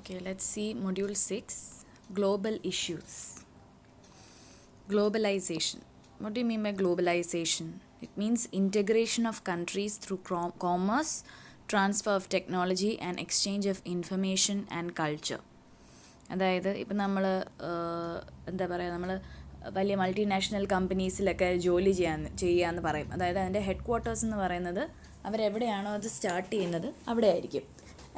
Okay, let's see Module 6, Global Issues. Globalization. What do you mean by globalization? It means integration of countries through commerce, transfer of technology and exchange of information and culture. അതായത് ഇപ്പം നമ്മൾ എന്താ പറയുക, നമ്മൾ വലിയ multinational കമ്പനീസിലൊക്കെ ജോലി ചെയ്യാമെന്ന് പറയും. അതായത് അതിൻ്റെ ഹെഡ് ക്വാർട്ടേഴ്സ് എന്ന് പറയുന്നത് അവരെവിടെയാണോ അത് സ്റ്റാർട്ട് ചെയ്യുന്നത് അവിടെ ആയിരിക്കും.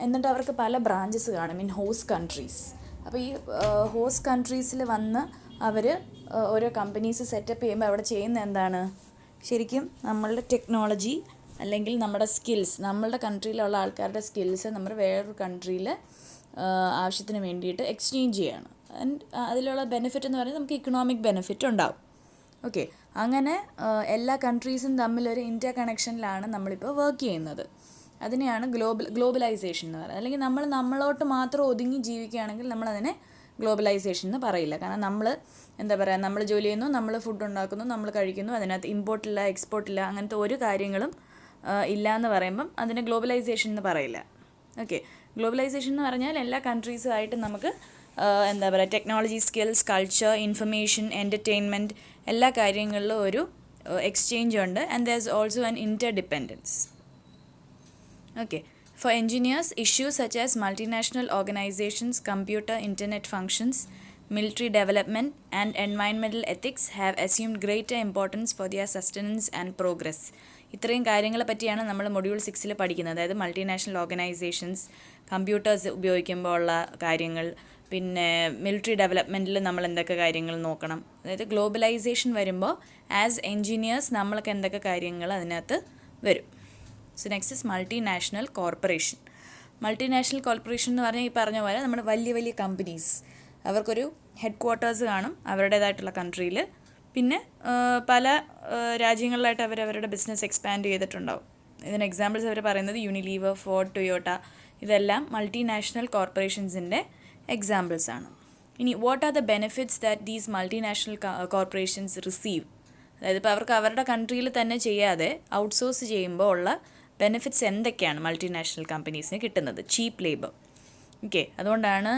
എന്നിട്ട് അവർക്ക് പല ബ്രാഞ്ചസ് കാണും ഇൻ ഹോസ്റ്റ് കൺട്രീസ്. അപ്പോൾ ഈ ഹോസ്റ്റ് കൺട്രീസിൽ വന്ന് അവർ ഓരോ കമ്പനീസ് സെറ്റപ്പ് ചെയ്യുമ്പോൾ അവിടെ ചെയ്യുന്ന എന്താണ്, ശരിക്കും നമ്മളുടെ ടെക്നോളജി അല്ലെങ്കിൽ നമ്മുടെ സ്കിൽസ്, നമ്മളുടെ കൺട്രിയിലുള്ള ആൾക്കാരുടെ സ്കിൽസ് നമ്മൾ വേറൊരു കൺട്രിയിൽ ആവശ്യത്തിന് വേണ്ടിയിട്ട് എക്സ്ചേഞ്ച് ചെയ്യാണ്. ആൻഡ് അതിലുള്ള ബെനിഫിറ്റ് എന്ന് പറയുന്നത് നമുക്ക് ഇക്കണോമിക് ബെനിഫിറ്റ് ഉണ്ടാവും. ഓക്കെ, അങ്ങനെ എല്ലാ കൺട്രീസും തമ്മിലൊരു ഇൻ്റർ കണക്ഷനിലാണ് നമ്മളിപ്പോൾ വർക്ക് ചെയ്യുന്നത്. അതിനെയാണ് ഗ്ലോബലൈസേഷൻ എന്ന് പറയുന്നത്. അല്ലെങ്കിൽ നമ്മളോട്ട് മാത്രം ഒതുങ്ങി ജീവിക്കുകയാണെങ്കിൽ നമ്മളതിനെ ഗ്ലോബലൈസേഷൻ എന്ന് പറയില്ല. കാരണം നമ്മൾ എന്താ പറയുക, നമ്മൾ ജോലി ചെയ്യുന്നു, നമ്മൾ ഫുഡ് ഉണ്ടാക്കുന്നു, നമ്മൾ കഴിക്കുന്നു, അതിനകത്ത് ഇമ്പോർട്ടില്ല എക്സ്പോർട്ടില്ല അങ്ങനത്തെ ഒരു കാര്യങ്ങളും ഇല്ല എന്ന് പറയുമ്പം അതിനെ ഗ്ലോബലൈസേഷൻ എന്ന് പറയില്ല. ഓക്കെ, ഗ്ലോബലൈസേഷൻ എന്ന് പറഞ്ഞാൽ എല്ലാ കൺട്രീസുമായിട്ട് നമുക്ക് എന്താ പറയുക, technology, skills, culture, information, entertainment എല്ലാ കാര്യങ്ങളിലും ഒരു എക്സ്ചേഞ്ച് ഉണ്ട്. And there is also an interdependence. Okay, for engineers, issues such as multinational organizations, computer, internet functions, military development, and environmental ethics have assumed greater importance for their sustenance and progress. ഇത്രയും കാര്യങ്ങളെ പറ്റിയാണ് നമ്മൾ module 6 പഠിക്കുന്നത്. അതായത് multinational organisations, computers ഉപയോഗിക്കുമ്പോൾ ഉള്ള കാര്യങ്ങൾ, പിന്നെ മിലിറ്ററി ഡെവലപ്മെൻറ്റിൽ നമ്മൾ എന്തൊക്കെ കാര്യങ്ങൾ നോക്കണം. അതായത് ഗ്ലോബലൈസേഷൻ വരുമ്പോൾ ആസ് എൻജിനീയേഴ്സ് നമ്മൾക്ക് എന്തൊക്കെ കാര്യങ്ങൾ അതിനകത്ത് വരും. So next is multinational corporation. Multinational corporation എന്ന് പറഞ്ഞാൽ ഈ പറഞ്ഞ പോലെ നമ്മുടെ വലിയ വലിയ കമ്പനീസ്, അവർക്കൊരു ഹെഡ് ക്വാർട്ടേഴ്സ് കാണും അവരുടേതായിട്ടുള്ള കൺട്രിയിൽ. പിന്നെ പല രാജ്യങ്ങളിലായിട്ട് അവരവരുടെ ബിസിനസ് എക്സ്പാൻഡ് ചെയ്തിട്ടുണ്ടാവും. ഇതിന് എക്സാമ്പിൾസ് അവർ പറയുന്നത് യൂണിലീവർ, ഫോർഡ്, ടൊയോട്ട, ഇതെല്ലാം മൾട്ടിനാഷണൽ കോർപ്പറേഷൻസിൻ്റെ എക്സാമ്പിൾസ് ആണ്. ഇനി what are the benefits that these multinational corporations receive? അതായത് ഇപ്പോൾ അവർക്ക് അവരുടെ കൺട്രിയിൽ തന്നെ ചെയ്യാതെ ഔട്ട്സോഴ്സ് ചെയ്യുമ്പോൾ ഉള്ള ബെനിഫിറ്റ്സ് എന്തൊക്കെയാണ് മൾട്ടിനാഷണൽ കമ്പനീസിന് കിട്ടുന്നത്? ചീപ്പ് ലേബർ. ഓക്കെ, അതുകൊണ്ടാണ്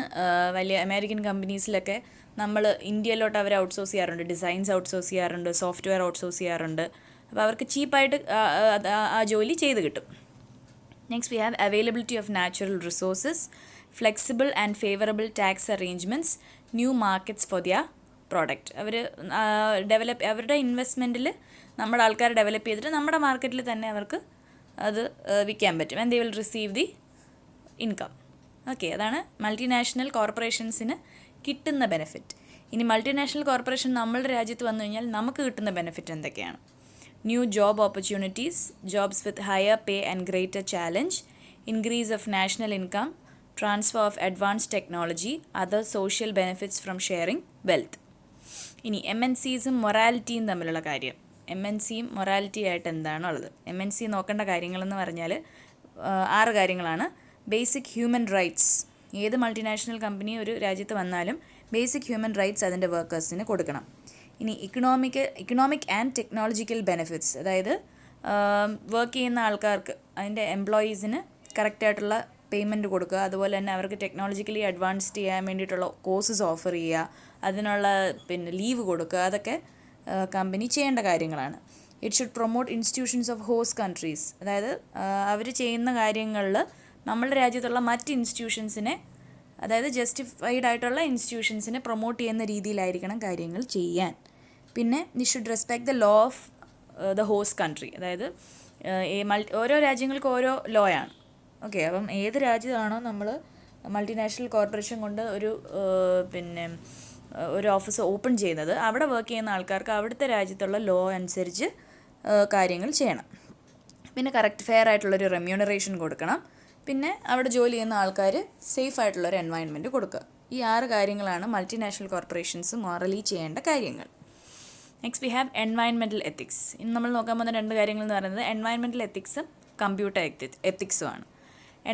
വലിയ അമേരിക്കൻ കമ്പനീസിലൊക്കെ നമ്മൾ ഇന്ത്യയിലോട്ട് അവർ ഔട്ട്സോഴ്സ് ചെയ്യാറുണ്ട്, ഡിസൈൻസ് ഔട്ട്സോഴ്സ് ചെയ്യാറുണ്ട്, സോഫ്റ്റ്വെയർ ഔട്ട്സോഴ്സ് ചെയ്യാറുണ്ട്. അപ്പോൾ അവർക്ക് ചീപ്പായിട്ട് ആ ജോലി ചെയ്ത് കിട്ടും. Next we have availability of natural resources, flexible and favourable tax arrangements, new markets for their product. അവർ അവരുടെ ഇൻവെസ്റ്റ്മെൻറ്റിൽ നമ്മുടെ ആൾക്കാർ ഡെവലപ്പ് ചെയ്തിട്ട് നമ്മുടെ മാർക്കറ്റിൽ തന്നെ അവർക്ക് അത് വിൽക്കാൻ പറ്റും. And they will receive the income. Okay, അതാണ് മൾട്ടിനാഷണൽ കോർപ്പറേഷൻസിന് കിട്ടുന്ന ബെനിഫിറ്റ്. ഇനി മൾട്ടിനാഷണൽ കോർപ്പറേഷൻ നമ്മളുടെ രാജ്യത്ത് വന്നു കഴിഞ്ഞാൽ നമുക്ക് കിട്ടുന്ന ബെനിഫിറ്റ് എന്തൊക്കെയാണ്? New job opportunities, jobs with higher pay and greater challenge, increase of national income, transfer of advanced technology, other social benefits from sharing wealth. ഇനി MNCസും മൊറാലിറ്റിയും തമ്മിലുള്ള കാര്യം. MNCയും മൊറാലിറ്റി ആയിട്ട് എന്താണുള്ളത്? MNC നോക്കേണ്ട കാര്യങ്ങളെന്ന് പറഞ്ഞാൽ 6 കാര്യങ്ങളാണ്. Basic human rights. ഏത് മൾട്ടിനാഷണൽ കമ്പനി ഒരു രാജ്യത്ത് വന്നാലും ബേസിക് ഹ്യൂമൻ റൈറ്റ്സ് അതിൻ്റെ വർക്കേഴ്സിന് കൊടുക്കണം. ഇനി ഇക്കണോമിക് ആൻഡ് ടെക്നോളജിക്കൽ ബെനിഫിറ്റ്സ്. അതായത് വർക്ക് ചെയ്യുന്ന ആൾക്കാർക്ക്, അതിൻ്റെ എംപ്ലോയീസിന് കറക്റ്റായിട്ടുള്ള പേയ്മെൻറ്റ് കൊടുക്കുക. അതുപോലെ തന്നെ അവർക്ക് ടെക്നോളജിക്കലി അഡ്വാൻസ്ഡ് ചെയ്യാൻ വേണ്ടിയിട്ടുള്ള കോഴ്സസ് ഓഫർ ചെയ്യുക, അതിനുള്ള പിന്നെ ലീവ് കൊടുക്കുക. അതൊക്കെ കമ്പനി ചെയ്യേണ്ട കാര്യങ്ങളാണ്. It should promote institutions of host countries. അതായത് അവർ ചെയ്യുന്ന കാര്യങ്ങളിൽ നമ്മളുടെ രാജ്യത്തുള്ള മറ്റ് ഇൻസ്റ്റിറ്റ്യൂഷൻസിനെ, അതായത് ജസ്റ്റിഫൈഡ് ആയിട്ടുള്ള ഇൻസ്റ്റിറ്റ്യൂഷൻസിനെ പ്രൊമോട്ട് ചെയ്യുന്ന രീതിയിലായിരിക്കണം കാര്യങ്ങൾ ചെയ്യാൻ. പിന്നെ the should respect the law of the host country. അതായത് ഓരോ രാജ്യങ്ങൾക്ക് ഓരോ ലോ ആണ്. ഓക്കെ, അപ്പം ഏത് രാജ്യത്താണോ നമ്മൾ മൾട്ടിനാഷണൽ കോർപ്പറേഷൻ കൊണ്ട് പിന്നെ ഒരു ഓഫീസ് ഓപ്പൺ ചെയ്യുന്നത്, അവിടെ വർക്ക് ചെയ്യുന്ന ആൾക്കാർക്ക് അവിടുത്തെ രാജ്യത്തുള്ള ലോ അനുസരിച്ച് കാര്യങ്ങൾ ചെയ്യണം. പിന്നെ ഫെയർ ആയിട്ടുള്ളൊരു റെമ്യൂണറേഷൻ കൊടുക്കണം. പിന്നെ അവിടെ ജോലി ചെയ്യുന്ന ആൾക്കാർ സേഫ് ആയിട്ടുള്ളൊരു എൻവയൺമെൻറ്റ് കൊടുക്കുക. ഈ 6 കാര്യങ്ങളാണ് മൾട്ടിനാഷണൽ കോർപ്പറേഷൻസ് മോറലി ചെയ്യേണ്ട കാര്യങ്ങൾ. Next we have environmental ethics. ഇന്ന് നമ്മൾ നോക്കാൻ പോകുന്ന 2 കാര്യങ്ങൾ എന്ന് പറയുന്നത് എൻവയൺമെൻറ്റൽ എത്തിക്സും കമ്പ്യൂട്ടർ എത്തിക്സും ആണ്.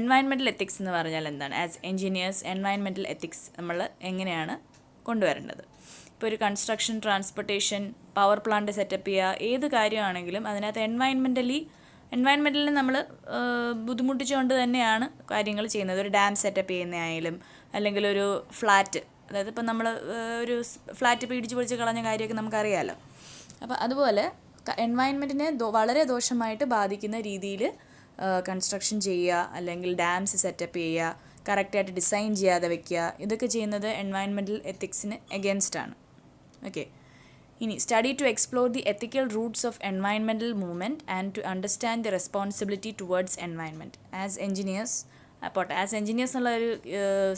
എൻവയൺമെൻറ്റൽ എത്തിക്സ് എന്ന് പറഞ്ഞാൽ എന്താണ്? ആസ് എൻജിനീയേഴ്സ് എൻവയൺമെൻറ്റൽ എത്തിക്സ് നമ്മൾ എങ്ങനെയാണ് കൊണ്ടുവരേണ്ടത്? ഇപ്പോൾ ഒരു construction, transportation, power plant setup ചെയ്യുക, ഏത് കാര്യമാണെങ്കിലും അതിനകത്ത് എൻവയൺമെൻറ്റലിനെ നമ്മൾ ബുദ്ധിമുട്ടിച്ചുകൊണ്ട് തന്നെയാണ് കാര്യങ്ങൾ ചെയ്യുന്നത്. ഒരു ഡാം സെറ്റപ്പ് ചെയ്യുന്നതായാലും അല്ലെങ്കിൽ ഒരു ഫ്ലാറ്റ്, അതായത് ഇപ്പം നമ്മൾ ഒരു ഫ്ലാറ്റ് ഇപ്പോൾ ഇടിച്ച് പൊളിച്ച് കളഞ്ഞ കാര്യമൊക്കെ നമുക്കറിയാമല്ലോ. അപ്പോൾ അതുപോലെ എൻവയൺമെൻറ്റിനെ വളരെ ദോഷമായിട്ട് ബാധിക്കുന്ന രീതിയിൽ കൺസ്ട്രക്ഷൻ ചെയ്യുക, അല്ലെങ്കിൽ ഡാംസ് സെറ്റപ്പ് ചെയ്യുക, കറക്റ്റായിട്ട് ഡിസൈൻ ചെയ്യാതെ വെക്കുക, ഇതൊക്കെ ചെയ്യുന്നത് എൻവയൺമെൻറ്റൽ എത്തിക്സിന് എഗെയിൻസ്റ്റ് ആണ്. ഓക്കെ, ഇനി study to explore the ethical roots of environmental movement and to understand the responsibility towards environment as engineers. പോട്ടെ, ആസ് എൻജിനീയേഴ്സ് എന്നുള്ളൊരു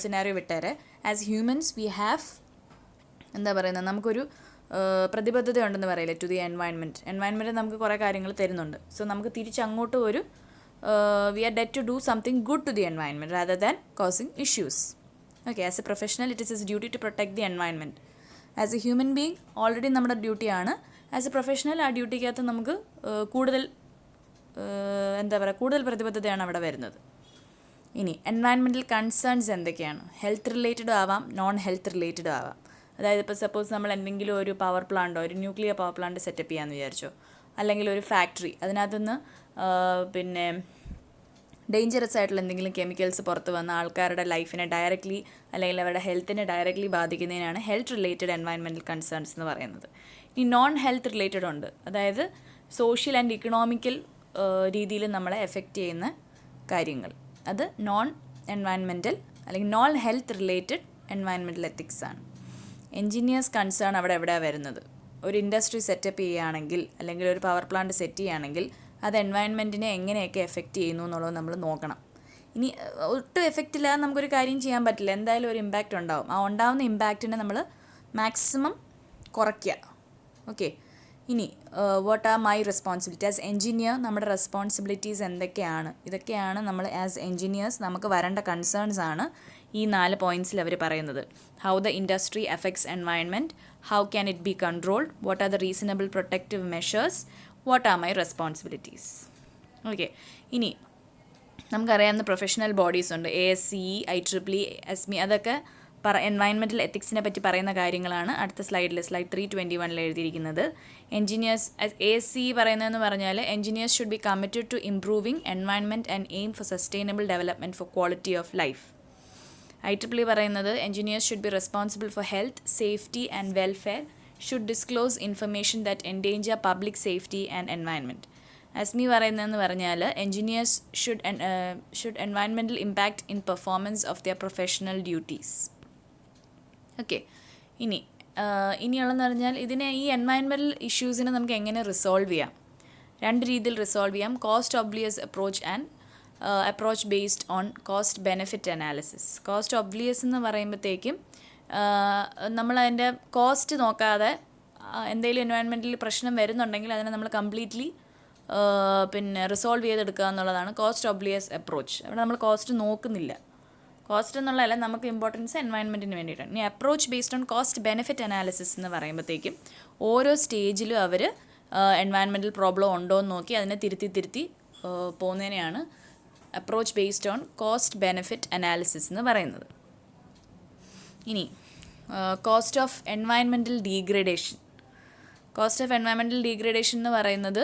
സിനാരിയോ വിട്ടേരെ, ആസ് ഹ്യൂമൻസ് വി ഹാവ് എന്താ പറയുന്നത്, നമുക്കൊരു പ്രതിബദ്ധത ഉണ്ടെന്ന് പറയില്ലേ ടു ദി എൻവയൺമെൻറ്റ് നമുക്ക് കുറേ കാര്യങ്ങൾ തരുന്നുണ്ട്. സോ നമുക്ക് തിരിച്ചങ്ങോട്ട് ഒരു we are dead to do something good to the environment rather than causing issues. Okay, as a professional it is his duty to protect the environment. As a human being already നമ്മുടെ ഡ്യൂട്ടിയാണ്. As A professional ആ ഡ്യൂട്ടിക്കകത്ത് നമുക്ക് കൂടുതൽ എന്താ പറയുക, കൂടുതൽ പ്രതിബദ്ധതയാണ് അവിടെ വരുന്നത്. ഇനി എൻവയൺമെൻറ്റൽ കൺസേൺസ് എന്തൊക്കെയാണ്? ഹെൽത്ത് റിലേറ്റഡ് ആവാം, നോൺ ഹെൽത്ത് റിലേറ്റഡ് ആവാം. അതായത് ഇപ്പോൾ സപ്പോസ് നമ്മൾ എന്തെങ്കിലും ഒരു പവർ പ്ലാന്റോ ഒരു ന്യൂക്ലിയർ പവർ പ്ലാന്റ് സെറ്റപ്പ് ചെയ്യാമെന്ന് വിചാരിച്ചോ, അല്ലെങ്കിൽ ഒരു ഫാക്ടറി, അതിനകത്തുനിന്ന് പിന്നെ ഡേഞ്ചറസ് ആയിട്ടുള്ള എന്തെങ്കിലും കെമിക്കൽസ് പുറത്ത് വന്ന ആൾക്കാരുടെ ലൈഫിനെ ഡയറക്റ്റ്ലി അല്ലെങ്കിൽ അവരുടെ ഹെൽത്തിനെ ഡയറക്റ്റ്ലി ബാധിക്കുന്നതിനാണ് ഹെൽത്ത് റിലേറ്റഡ് എൻവയൺമെൻറ്റൽ കൺസേൺസ് എന്ന് പറയുന്നത്. ഈ നോൺ ഹെൽത്ത് റിലേറ്റഡ് ഉണ്ട്, അതായത് സോഷ്യൽ ആൻഡ് ഇക്കണോമിക്കൽ രീതിയിൽ നമ്മളെ എഫക്റ്റ് ചെയ്യുന്ന കാര്യങ്ങൾ, അത് നോൺ എൻവയൺമെൻറ്റൽ അല്ലെങ്കിൽ non health related environmental ethics ആണ്. എൻജിനീയേഴ്സ് കൺസേൺ അവിടെ എവിടെയാണ് വരുന്നത്? ഒരു ഇൻഡസ്ട്രി സെറ്റപ്പ് ചെയ്യുകയാണെങ്കിൽ അല്ലെങ്കിൽ ഒരു പവർ പ്ലാന്റ് സെറ്റ് ചെയ്യുകയാണെങ്കിൽ അത് എൻവയൺമെൻറ്റിനെ എങ്ങനെയൊക്കെ എഫക്റ്റ് ചെയ്യുന്നു എന്നുള്ളത് നമ്മൾ നോക്കണം. ഇനി ഒട്ടും എഫക്റ്റ് ഇല്ലാതെ നമുക്കൊരു കാര്യം ചെയ്യാൻ പറ്റില്ല, എന്തായാലും ഒരു ഇമ്പാക്റ്റ് ഉണ്ടാവും. ആ ഉണ്ടാവുന്ന ഇമ്പാക്റ്റിനെ നമ്മൾ മാക്സിമം കുറയ്ക്കുക. ഓക്കെ, ഇനി what are my responsibility as engineer? നമ്മുടെ റെസ്പോൺസിബിലിറ്റീസ് എന്തൊക്കെയാണ്? ഇതൊക്കെയാണ് നമ്മൾ ആസ് എൻജിനീയേഴ്സ് നമുക്ക് വരേണ്ട കൺസേൺസ് ആണ് ഈ 4 പോയിൻറ്റ്സിൽ അവർ പറയുന്നത്. How the industry effects environment, how can it be controlled, what are the reasonable protective measures, what are my responsibilities. Okay, ഇനി നമുക്കറിയാവുന്ന പ്രൊഫഷണൽ ബോഡീസ് ഉണ്ട്, ASCE, IEEE, ESME, അതൊക്കെ എൻവയൺമെൻറ്റൽ എത്തിക്സിനെ പറ്റി പറയുന്ന കാര്യങ്ങളാണ് അടുത്ത സ്ലൈഡിൽ സ്ലൈഡ് 321 എഴുതിയിരിക്കുന്നത്. എൻജിനീയേഴ്സ് ASCE പറയുന്നതെന്ന് പറഞ്ഞാൽ engineers should be committed to improving environment and aim for sustainable development for quality of life. IEEE പറയുന്നത് engineers should be responsible for health, safety and welfare, should disclose information that endanger public safety and environment. ASME പറയുന്നതെന്ന് പറഞ്ഞാൽ engineers should environmental impact in performance of their professional duties. Okay, ഇനിയുള്ളതെന്ന് പറഞ്ഞാൽ ഈ environmental ഇഷ്യൂസിനെ നമുക്ക് എങ്ങനെ resolve ചെയ്യാം? 2 രീതിയിൽ resolve ചെയ്യാം. Cost oblivious approach and approach based on cost benefit analysis. Cost oblivious എന്ന് പറയുമ്പോഴത്തേക്കും നമ്മളതിൻ്റെ കോസ്റ്റ് നോക്കാതെ എന്തെങ്കിലും എൻവയൺമെൻറ്റൽ പ്രശ്നം വരുന്നുണ്ടെങ്കിൽ അതിനെ നമ്മൾ കംപ്ലീറ്റ്ലി റിസോൾവ് ചെയ്തെടുക്കുക എന്നുള്ളതാണ് കോസ്റ്റ് ഒബ്ലിയസ് അപ്രോച്ച്. അവിടെ നമ്മൾ കോസ്റ്റ് നോക്കുന്നില്ല. കോസ്റ്റ് എന്നുള്ളതല്ല, നമുക്ക് ഇമ്പോർട്ടൻസ് എൻവയൺമെൻറ്റിന് വേണ്ടിയിട്ടാണ്. ഇനി approach based on cost benefit analysis എന്ന് പറയുമ്പോഴത്തേക്കും ഓരോ സ്റ്റേജിലും അവർ എൻവയൺമെൻറ്റൽ പ്രോബ്ലം ഉണ്ടോ എന്ന് നോക്കി അതിനെ തിരുത്തി പോകുന്നതിനെയാണ് approach based on cost benefit analysis എന്ന് പറയുന്നത്. ഇനി cost of environmental degradation. Cost of environmental degradation എന്ന് പറയുന്നത്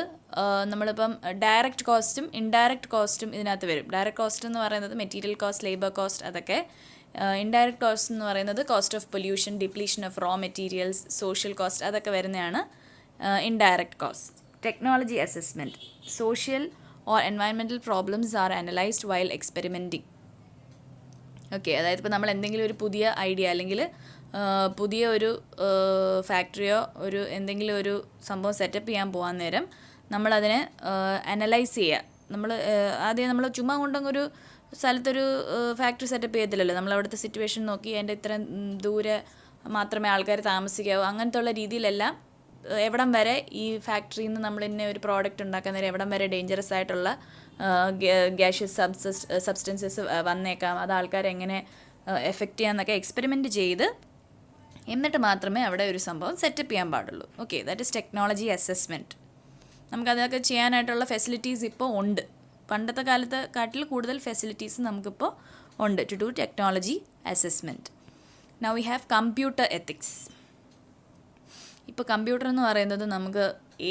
നമ്മളിപ്പം ഡയറക്റ്റ് കോസ്റ്റും ഇൻഡയറക്റ്റ് കോസ്റ്റും ഇതിനകത്ത് വരും. ഡയറക്റ്റ് കോസ്റ്റ് എന്ന് പറയുന്നത് മെറ്റീരിയൽ കോസ്റ്റ്, ലേബർ കോസ്റ്റ്, അതൊക്കെ. ഇൻഡയറക്റ്റ് കോസ്റ്റ് എന്ന് പറയുന്നത് cost of pollution, depletion of raw materials, social cost, അതൊക്കെ വരുന്നതാണ് indirect cost. Technology assessment. Social or environmental problems are analysed while experimenting. Okay, അതായത് ഇപ്പോൾ നമ്മൾ എന്തെങ്കിലും ഒരു പുതിയ ഐഡിയ അല്ലെങ്കിൽ പുതിയ ഒരു ഫാക്ടറിയോ എന്തെങ്കിലും ഒരു സംഭവം സെറ്റപ്പ് ചെയ്യാൻ പോകാൻ നേരം നമ്മളതിനെ അനലൈസ് ചെയ്യുക. ആദ്യം നമ്മൾ ചുമ്മാ കൊണ്ടൊരു സ്ഥലത്തൊരു ഫാക്ടറി സെറ്റപ്പ് ചെയ്യത്തില്ലല്ലോ. നമ്മളവിടുത്തെ സിറ്റുവേഷൻ നോക്കി അതിൻ്റെ ഇത്ര ദൂരെ മാത്രമേ ആൾക്കാർ താമസിക്കാവൂ, അങ്ങനത്തെ ഉള്ള രീതിയിലെല്ലാം എവിടം വരെ ഈ ഫാക്ടറിയിൽ നിന്ന് നമ്മൾ ഇന്നെ ഒരു പ്രോഡക്റ്റ് ഉണ്ടാക്കാൻ നേരം എവിടം വരെ ഡേഞ്ചറസ് ആയിട്ടുള്ള ഗ്യാഷ്യസ് സബ്സ്റ്റൻസസ് വന്നേക്കാം, അത് ആൾക്കാരെ എങ്ങനെ എഫക്റ്റ് ചെയ്യാമെന്നൊക്കെ എക്സ്പെരിമെൻറ്റ് ചെയ്ത് എന്നിട്ട് മാത്രമേ അവിടെ ഒരു സംഭവം സെറ്റപ്പ് ചെയ്യാൻ പാടുള്ളൂ. Okay, that is technology assessment. നമുക്കതൊക്കെ ചെയ്യാനായിട്ടുള്ള ഫെസിലിറ്റീസ് ഇപ്പോൾ ഉണ്ട്. പണ്ടത്തെ കാലത്തെ കാട്ടിൽ കൂടുതൽ ഫെസിലിറ്റീസ് നമുക്കിപ്പോൾ ഉണ്ട് to do technology assessment. Now we have computer ethics. ഇപ്പോൾ കമ്പ്യൂട്ടർ എന്ന് പറയുന്നത് നമുക്ക്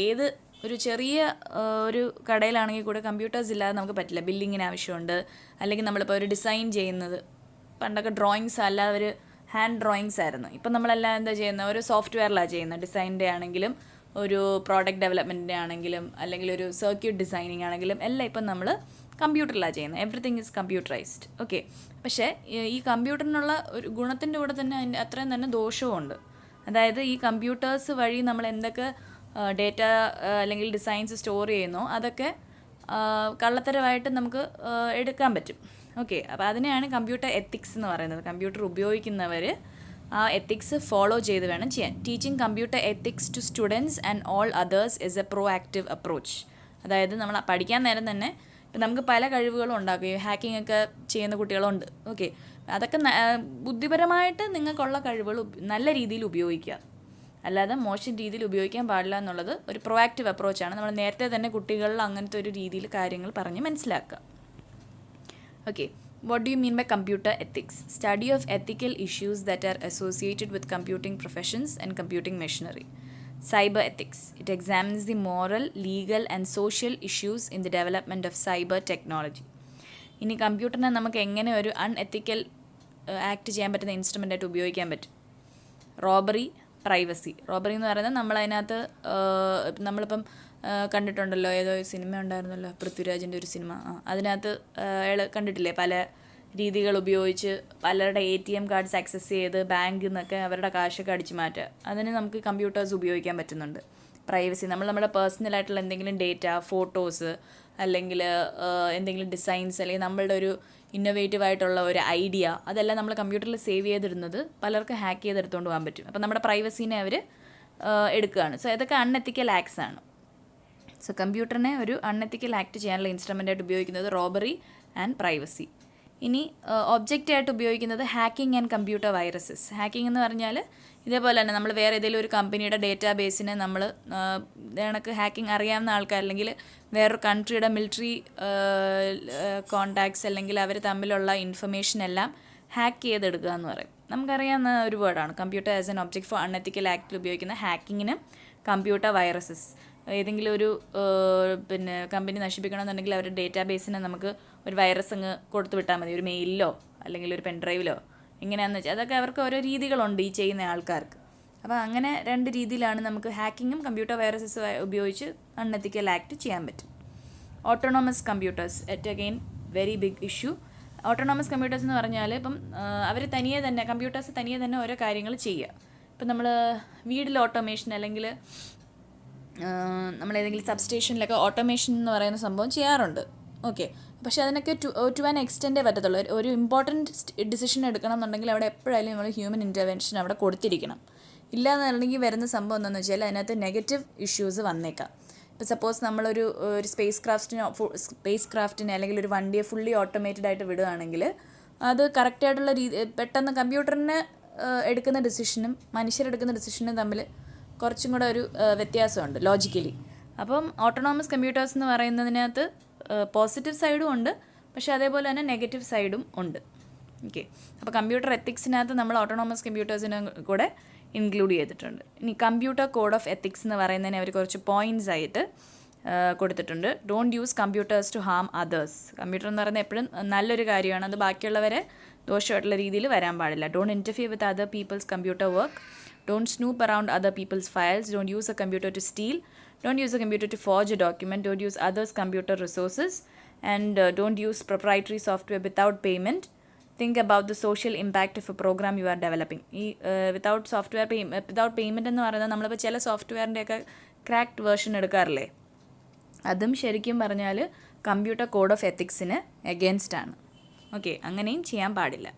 ഏത് ഒരു ചെറിയ ഒരു കടയിലാണെങ്കിൽ കൂടെ കമ്പ്യൂട്ടേഴ്സ് ഇല്ലാതെ നമുക്ക് പറ്റില്ല. ബില്ലിങ്ങിന് ആവശ്യമുണ്ട്, അല്ലെങ്കിൽ നമ്മളിപ്പോൾ ഒരു ഡിസൈൻ ചെയ്യുന്നത്, പണ്ടൊക്കെ ഡ്രോയിങ്സ് അല്ല ഒരു ഹാൻഡ് ഡ്രോയിങ്സ് ആയിരുന്നു. ഇപ്പം നമ്മളെല്ലാം എന്താ ചെയ്യുന്നത്, ഒരു സോഫ്റ്റ്വെയറിലാണ് ചെയ്യുന്നത്. ഡിസൈനിൻ്റെ ആണെങ്കിലും ഒരു പ്രോഡക്റ്റ് ഡെവലപ്മെൻറ്റിൻ്റെ ആണെങ്കിലും അല്ലെങ്കിൽ ഒരു സർക്യൂട്ട് ഡിസൈനിങ് ആണെങ്കിലും എല്ലാം ഇപ്പം നമ്മൾ കമ്പ്യൂട്ടറിലാണ് ചെയ്യുന്നത്. Everything is computerised. ഓക്കെ, പക്ഷേ ഈ കമ്പ്യൂട്ടറിനുള്ള ഒരു ഗുണത്തിൻ്റെ കൂടെ തന്നെ അതിൻ്റെ അത്രയും തന്നെ ദോഷവും ഉണ്ട്. അതായത് ഈ കമ്പ്യൂട്ടേഴ്സ് വഴി നമ്മൾ എന്തൊക്കെ ഡേറ്റ അല്ലെങ്കിൽ ഡിസൈൻസ് സ്റ്റോർ ചെയ്യുന്നോ അതൊക്കെ കള്ളത്തരമായിട്ട് നമുക്ക് എടുക്കാൻ പറ്റും. ഓക്കെ, അപ്പോൾ അതിനെയാണ് കമ്പ്യൂട്ടർ എത്തിക്സ് എന്ന് പറയുന്നത്. കമ്പ്യൂട്ടർ ഉപയോഗിക്കുന്നവർ ആ എത്തിക്സ് ഫോളോ ചെയ്ത് വേണം ചെയ്യാൻ. Teaching computer ethics to students and all others is a proactive approach. അതായത് നമ്മൾ പഠിക്കാൻ നേരം തന്നെ ഇപ്പം നമുക്ക് പല കഴിവുകളും ഉണ്ടാക്കുകയും ഹാക്കിംഗ് ഒക്കെ ചെയ്യുന്ന കുട്ടികളുണ്ട്. ഓക്കെ, അതൊക്കെ ബുദ്ധിപരമായിട്ട് നിങ്ങൾക്കുള്ള കഴിവുകൾ നല്ല രീതിയിൽ ഉപയോഗിക്കുക, അല്ലാതെ മോശം രീതിയിൽ ഉപയോഗിക്കാൻ പാടില്ല എന്നുള്ളത് ഒരു പ്രോ ആക്റ്റീവ് അപ്രോച്ചാണ്. നമ്മൾ നേരത്തെ തന്നെ കുട്ടികളിൽ അങ്ങനത്തെ ഒരു രീതിയിൽ കാര്യങ്ങൾ പറഞ്ഞ് മനസ്സിലാക്കുക. Okay, what do you mean by computer ethics? Study of ethical issues that are associated with computing professions and computing machinery. Cyber ethics. It examines the moral, legal and social issues in the development of cyber technology. ഇനി കമ്പ്യൂട്ടറിനെ നമുക്ക് എങ്ങനെ ഒരു unethical act ചെയ്യാൻ പറ്റുന്ന instrument ആയിട്ട് ഉപയോഗിക്കാൻ പറ്റും? Robbery, privacy. Robbery എന്ന് പറയുന്നത് നമ്മളതിനകത്ത് നമ്മളിപ്പം കണ്ടിട്ടുണ്ടല്ലോ, ഏതോ സിനിമ ഉണ്ടായിരുന്നല്ലോ, പൃഥ്വിരാജിൻ്റെ ഒരു സിനിമ, അതിനകത്ത് അയാൾ കണ്ടിട്ടില്ലേ, പല രീതികൾ ഉപയോഗിച്ച് പലരുടെ ATM കാർഡ്സ് ആക്സസ് ചെയ്ത് ബാങ്കിൽ നിന്നൊക്കെ അവരുടെ കാശൊക്കെ അടിച്ചു മാറ്റുക. അതിന് നമുക്ക് കമ്പ്യൂട്ടേഴ്സ് ഉപയോഗിക്കാൻ പറ്റുന്നുണ്ട്. പ്രൈവസി, നമ്മുടെ പേഴ്സണലായിട്ടുള്ള എന്തെങ്കിലും ഡേറ്റ, ഫോട്ടോസ് അല്ലെങ്കിൽ എന്തെങ്കിലും ഡിസൈൻസ് അല്ലെങ്കിൽ നമ്മളുടെ ഒരു ഇന്നോവേറ്റീവ് ആയിട്ടുള്ള ഒരു ഐഡിയ, അതെല്ലാം നമ്മൾ കമ്പ്യൂട്ടറിൽ സേവ് ചെയ്തിടുന്നത് പലർക്ക് ഹാക്ക് ചെയ്തെടുത്തുകൊണ്ട് പോകാൻ പറ്റും. അപ്പോൾ നമ്മുടെ പ്രൈവസീനെ അവർ എടുക്കുകയാണ്. സോ ഇതൊക്കെ അൺഎത്തിക്കൽ ആക്ട്സ് ആണ്. സോ കമ്പ്യൂട്ടറിനെ ഒരു അൺഎത്തിക്കൽ ആക്ട് ചെയ്യാനുള്ള ഇൻസ്ട്രുമെൻ്റായിട്ട് ഉപയോഗിക്കുന്നത് റോബറി ആൻഡ് പ്രൈവസി. ഇനി ഒബ്ജക്റ്റായിട്ട് ഉപയോഗിക്കുന്നത് hacking and computer viruses. Hacking എന്ന് പറഞ്ഞാൽ ഇതേപോലെ തന്നെ നമ്മൾ വേറെ ഏതെങ്കിലും ഒരു കമ്പനിയുടെ ഡേറ്റാ ബേസിനെ നമ്മൾ കണക്ക് ഹാക്കിംഗ് അറിയാവുന്ന ആൾക്കാർ അല്ലെങ്കിൽ വേറൊരു കൺട്രിയുടെ മിലിറ്ററി കോണ്ടാക്ട്സ് അല്ലെങ്കിൽ അവർ തമ്മിലുള്ള ഇൻഫർമേഷൻ എല്ലാം ഹാക്ക് ചെയ്തെടുക്കുക എന്ന് പറയും. നമുക്കറിയാവുന്ന ഒരു വേർഡാണ് computer as an object for unethical ആക്ടിൽ ഉപയോഗിക്കുന്ന ഹാക്കിങ്ങിന് കമ്പ്യൂട്ടർ വൈറസസ്. ഏതെങ്കിലും ഒരു കമ്പനി നശിപ്പിക്കണമെന്നുണ്ടെങ്കിൽ അവരുടെ ഡേറ്റാ ബേസിനെ നമുക്ക് ഒരു വൈറസ് അങ്ങ് കൊടുത്തു വിട്ടാൽ മതി, ഒരു മെയിലിലോ അല്ലെങ്കിൽ ഒരു പെൻഡ്രൈവിലോ. എങ്ങനെയാണെന്ന് വെച്ചാൽ അതൊക്കെ അവർക്ക് ഓരോ രീതികളുണ്ട് ഈ ചെയ്യുന്ന ആൾക്കാർക്ക്. അപ്പോൾ അങ്ങനെ രണ്ട് രീതിയിലാണ് നമുക്ക് ഹാക്കിങ്ങും കമ്പ്യൂട്ടർ വൈറസസ് ഉപയോഗിച്ച് അൺഎത്തിക്കൽ ആക്ട് ചെയ്യാൻ പറ്റും. Autonomous computers, at again very big issue. Autonomous computers എന്ന് പറഞ്ഞാൽ ഇപ്പം അവർ തനിയെ തന്നെ കമ്പ്യൂട്ടേഴ്സ് തനിയെ തന്നെ ഓരോ കാര്യങ്ങൾ ചെയ്യുക. ഇപ്പം നമ്മൾ വീട്ടിൽ ഓട്ടോമേഷൻ അല്ലെങ്കിൽ നമ്മളേതെങ്കിലും സബ്സ്റ്റേഷനിലൊക്കെ ഓട്ടോമേഷൻ എന്ന് പറയുന്ന സംഭവം ചെയ്യാറുണ്ട്. ഓക്കെ, പക്ഷേ അതിനൊക്കെ ടു ആൻ എക്സ്റ്റെൻഡേ പറ്റത്തുള്ളൂ. ഒരു ഇമ്പോർട്ടൻറ്റ് ഡിസിഷൻ എടുക്കണം എന്നുണ്ടെങ്കിൽ അവിടെ എപ്പോഴായാലും നമ്മൾ ഹ്യൂമൻ ഇൻ്റർവെൻഷൻ അവിടെ കൊടുത്തിരിക്കണം. ഇല്ലാന്നുണ്ടെങ്കിൽ വരുന്ന സംഭവം എന്താണെന്ന് വെച്ചാൽ അതിനകത്ത് നെഗറ്റീവ് ഇഷ്യൂസ് വന്നേക്കാം. ഇപ്പോൾ സപ്പോസ് നമ്മളൊരു സ്പേസ് ക്രാഫ്റ്റിനെ അല്ലെങ്കിൽ ഒരു വണ്ടിയെ ഫുള്ളി ഓട്ടോമേറ്റഡ് ആയിട്ട് വിടുകയാണെങ്കിൽ അത് കറക്റ്റായിട്ടുള്ള പെട്ടെന്ന് കമ്പ്യൂട്ടറിന് എടുക്കുന്ന ഡിസിഷനും മനുഷ്യരെടുക്കുന്ന ഡിസിഷനും തമ്മിൽ കുറച്ചും കൂടെ ഒരു വ്യത്യാസമുണ്ട് ലോജിക്കലി. അപ്പം ഓട്ടോണോമസ് കമ്പ്യൂട്ടേഴ്സ് എന്ന് പറയുന്നതിനകത്ത് പോസിറ്റീവ് സൈഡും ഉണ്ട്, പക്ഷേ അതേപോലെ തന്നെ നെഗറ്റീവ് സൈഡും ഉണ്ട്. ഓക്കെ, അപ്പോൾ കമ്പ്യൂട്ടർ എത്തിക്സിനകത്ത് നമ്മൾ ഓട്ടോണോമസ് കമ്പ്യൂട്ടേഴ്സിനെ കൂടെ ഇൻക്ലൂഡ് ചെയ്തിട്ടുണ്ട്. ഇനി കമ്പ്യൂട്ടർ കോഡ് ഓഫ് എത്തിക്സ് എന്ന് പറയുന്നതിന് അവർ കുറച്ച് പോയിൻറ്റ്സ് ആയിട്ട് കൊടുത്തിട്ടുണ്ട്. Don't use computers to harm others. Computer എന്ന് പറയുന്നത് എപ്പോഴും നല്ലൊരു കാര്യമാണ്, അത് ബാക്കിയുള്ളവരെ ദോഷമായിട്ടുള്ള രീതിയിൽ വരാൻ പാടില്ല. Don't interfere with other people's computer work. Don't snoop around other people's files. Don't use a computer to steal. Don't use a computer to forge a document. Don't use others' computer resources. And don't use proprietary software without payment. Think about the social impact of a program you are developing. Without payment എന്ന് പറയുന്നത് നമ്മളിപ്പോൾ ചില സോഫ്റ്റ്വെയറിൻ്റെയൊക്കെ cracked version എടുക്കാറില്ലേ, അതും ശരിക്കും പറഞ്ഞാൽ computer code of എത്തിക്സിന് against ആണ്. Okay, അങ്ങനെയും ചെയ്യാൻ പാടില്ല.